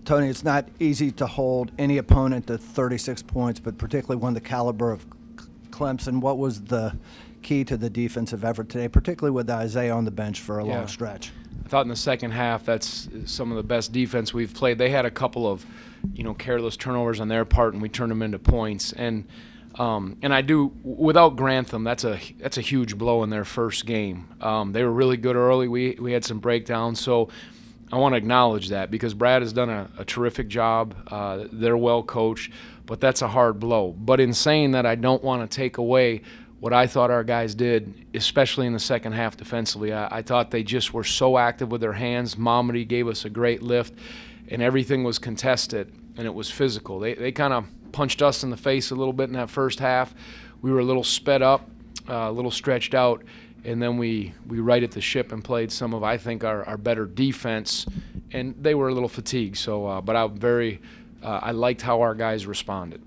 Tony, it's not easy to hold any opponent to 36 points, but particularly one the caliber of Clemson. What was the key to the defensive effort today, particularly with Isaiah on the bench for a long stretch? I thought in the second half that's some of the best defense we've played. They had a couple of, careless turnovers on their part, and we turned them into points. And I do, without Grantham, that's a huge blow in their first game. They were really good early. We had some breakdowns, so I want to acknowledge that because Brad has done a terrific job. They're well coached, but that's a hard blow. But in saying that, I don't want to take away what I thought our guys did, especially in the second half defensively. I thought they just were so active with their hands. Mamadi gave us a great lift, and everything was contested, and it was physical. They kind of punched us in the face a little bit in that first half. We were a little sped up, a little stretched out, and then we righted the ship and played some of, I think, our better defense, and they were a little fatigued. So, but I liked how our guys responded.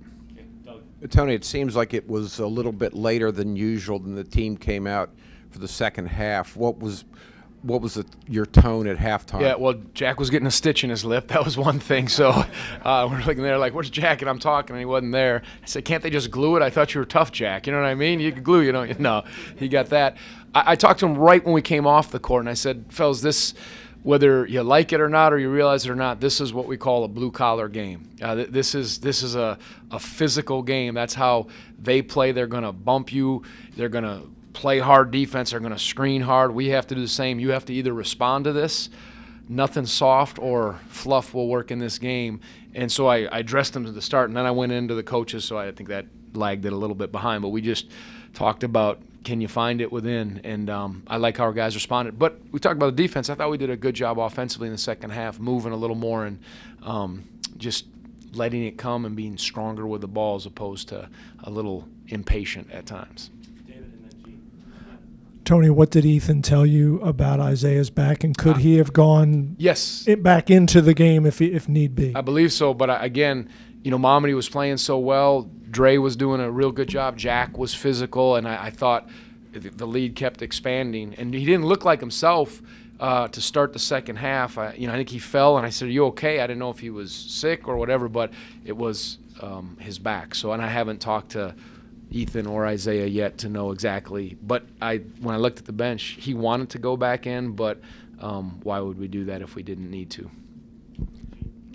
Tony, it seems like it was a little bit later than usual than the team came out for the second half. What was your tone at halftime? Yeah, well, Jack was getting a stitch in his lip. That was one thing. So we're looking there like, where's Jack? And I'm talking, and he wasn't there. I said, can't they just glue it? I thought you were tough, Jack. You know what I mean? You could glue, you don't. No, he got that. I talked to him right when we came off the court, and I said, fellas, this, whether you like it or not or you realize it or not, this is what we call a blue-collar game. This is a physical game. That's how they play. They're going to bump you. They're going to play hard defense. They're going to screen hard. We have to do the same. You have to either respond to this. Nothing soft or fluff will work in this game. And so I dressed them to the start, and then I went into the coaches, so I think that lagged it a little bit behind. But we just talked about, can you find it within? And I like how our guys responded. But we talked about the defense. I thought we did a good job offensively in the second half, moving a little more and just letting it come and being stronger with the ball as opposed to a little impatient at times. Tony, what did Ethan tell you about Isaiah's back, and could he have gone back into the game if need be? I believe so, but again, Mamadi was playing so well. Dre was doing a real good job. Jack was physical, and I thought the lead kept expanding. And he didn't look like himself to start the second half. I think he fell, and I said, "Are you okay?" I didn't know if he was sick or whatever, but it was his back. So, and I haven't talked to Ethan or Isaiah yet to know exactly. But when I looked at the bench, he wanted to go back in, but why would we do that if we didn't need to?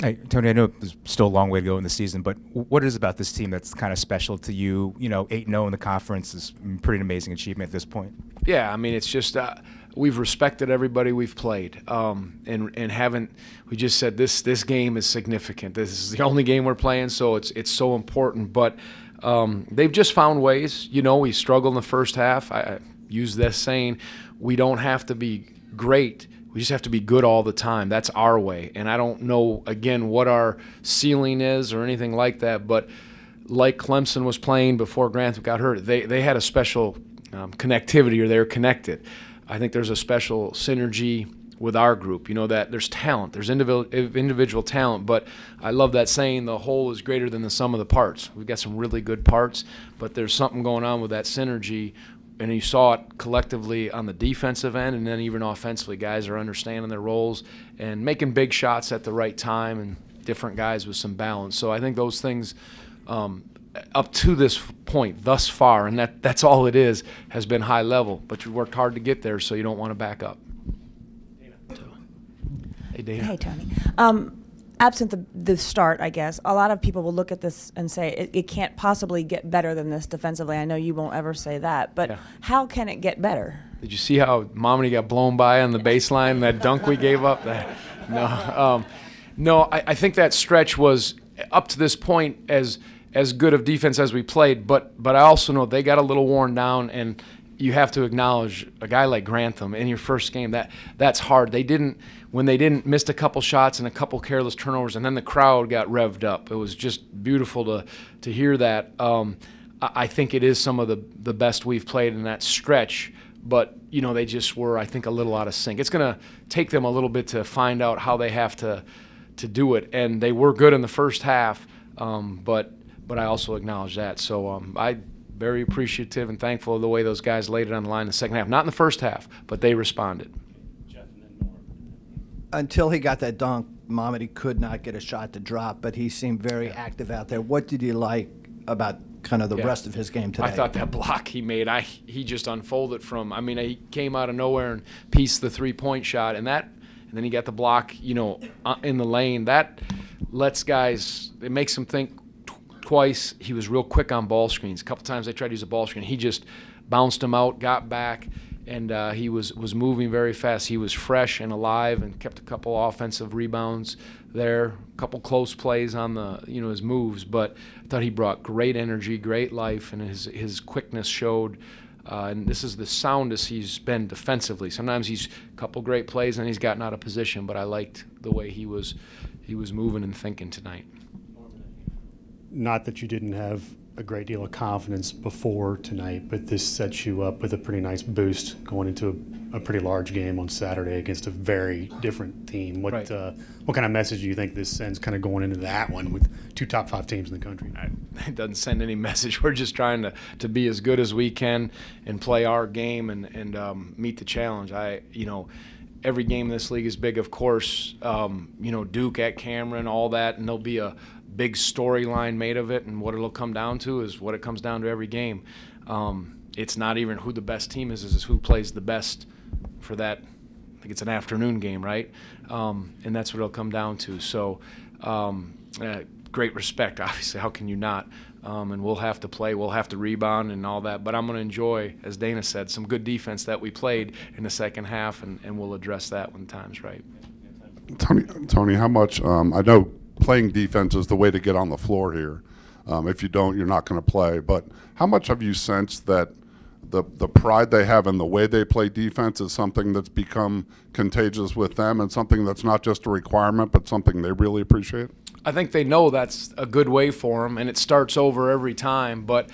Hey, Tony, I know there's still a long way to go in the season, but what is about this team that's kind of special to you? 8-0 in the conference is pretty amazing achievement at this point. Yeah, I mean, it's just we've respected everybody we've played, and haven't. We just said this game is significant. This is the only game we're playing, so it's so important. But they've just found ways. We struggled in the first half. I use this saying, we don't have to be great. We just have to be good all the time. That's our way. And I don't know, again, what our ceiling is or anything like that, but like Clemson was playing before Grantham got hurt, they had a special connectivity, or they're connected. I think there's a special synergy with our group, that there's talent, there's individual talent, but I love that saying, the whole is greater than the sum of the parts. We've got some really good parts, but there's something going on with that synergy. And you saw it collectively on the defensive end, and then even offensively, guys are understanding their roles and making big shots at the right time, and different guys with some balance. So I think those things up to this point thus far, and that's all it is, has been high level. But you worked hard to get there, so you don't want to back up. Hey, Dana. Hey, Tony. Absent the start, I guess, a lot of people will look at this and say it can't possibly get better than this defensively. I know you won't ever say that, but how can it get better? Did you see how Mamadi got blown by on the baseline, that dunk we gave up? No, I think that stretch was, up to this point, as good of defense as we played, but I also know they got a little worn down, and you have to acknowledge a guy like Grantham in your first game, that's hard. When they didn't missed a couple shots and a couple careless turnovers, and then the crowd got revved up. It was just beautiful to hear that. I think it is some of the best we've played in that stretch, but they just were, I think, a little out of sync. It's going to take them a little bit to find out how they have to do it, and they were good in the first half, but I also acknowledge that. So I'm very appreciative and thankful of the way those guys laid it on the line in the second half. Not in the first half, but they responded. Until he got that dunk, Mamadi could not get a shot to drop, but he seemed very active out there. What did you like about kind of the rest of his game today? I thought that block he made, he just unfolded from. I mean, he came out of nowhere and pieced the 3-point shot, and then he got the block, you know, in the lane. That lets guys. It makes them think twice. He was real quick on ball screens. A couple times they tried to use a ball screen. He just bounced him out, got back, and he was moving very fast. He was fresh and alive and kept a couple offensive rebounds there, a couple close plays on the his moves. But I thought he brought great energy, great life, and his quickness showed. And this is the soundest he's been defensively. Sometimes he's a couple great plays and he's gotten out of position, but I liked the way he was moving and thinking tonight. Not that you didn't have a great deal of confidence before tonight, but this sets you up with a pretty nice boost going into a pretty large game on Saturday against a very different team. What kind of message do you think this sends kind of going into that one with 2 top 5 teams in the country? It doesn't send any message. We're just trying to be as good as we can and play our game and meet the challenge. Every game in this league is big, of course. Duke at Cameron, all that, and there'll be a big storyline made of it, and what it'll come down to is what it comes down to every game. It's not even who the best team is, it's who plays the best for that. I think it's an afternoon game, right? And that's what it'll come down to. So great respect, obviously. How can you not? And we'll have to play, we'll have to rebound and all that. But I'm going to enjoy, as Dana said, some good defense that we played in the second half, and we'll address that when time's right. Tony, how much, I know playing defense is the way to get on the floor here. If you don't, you're not going to play. But how much have you sensed that the pride they have in the way they play defense is something that's become contagious with them and something that's not just a requirement but something they really appreciate? I think they know that's a good way for them, and it starts over every time. But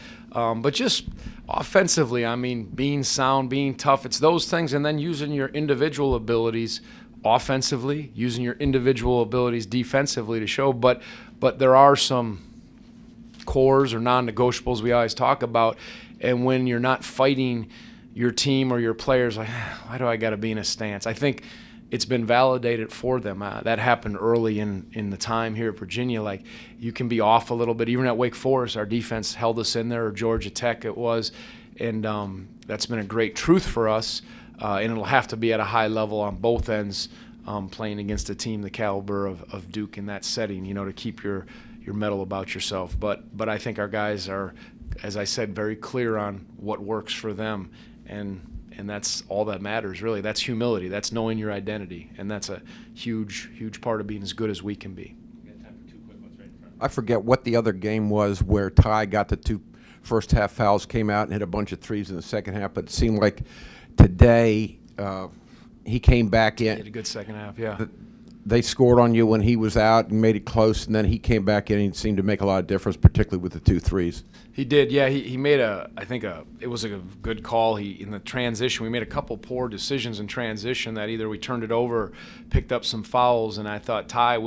just offensively, I mean, being sound, being tough, it's those things, and then using your individual abilities offensively, using your individual abilities defensively to show. But there are some cores or non-negotiables we always talk about, and when you're not fighting your team or your players, like, why do I got to be in a stance? I think it's been validated for them. That happened early in the time here at Virginia. Like, you can be off a little bit. Even at Wake Forest, our defense held us in there, or Georgia Tech it was, and that's been a great truth for us. And it'll have to be at a high level on both ends, playing against a team the caliber of Duke in that setting, to keep your mettle about yourself. But I think our guys are, as I said, very clear on what works for them, and that's all that matters, really. That's humility. That's knowing your identity, and that's a huge part of being as good as we can be. I forget what the other game was where Ty got the 2 first half fouls, came out and hit a bunch of threes in the second half, but it seemed like today he came back in. He had a good second half, yeah. They scored on you when he was out and made it close, and then he came back in and seemed to make a lot of difference, particularly with the 2 threes. He did, yeah. He made it was a good call. In the transition, we made a couple poor decisions in transition that either we turned it over or picked up some fouls, and I thought Ty,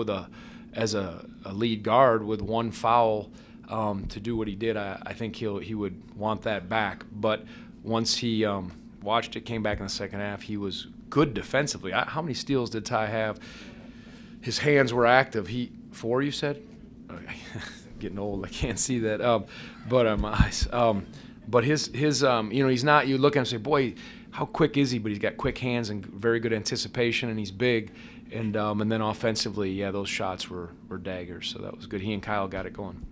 as a lead guard with 1 foul to do what he did, I think he would want that back. But once he watched it, came back in the second half, he was good defensively. How many steals did Ty have? His hands were active. 4, you said? Getting old, I can't see that. But my eyes. But his he's not. You look at him and say, boy, how quick is he? But he's got quick hands and very good anticipation, and he's big. And then offensively, yeah, those shots were daggers. So that was good. He and Kyle got it going.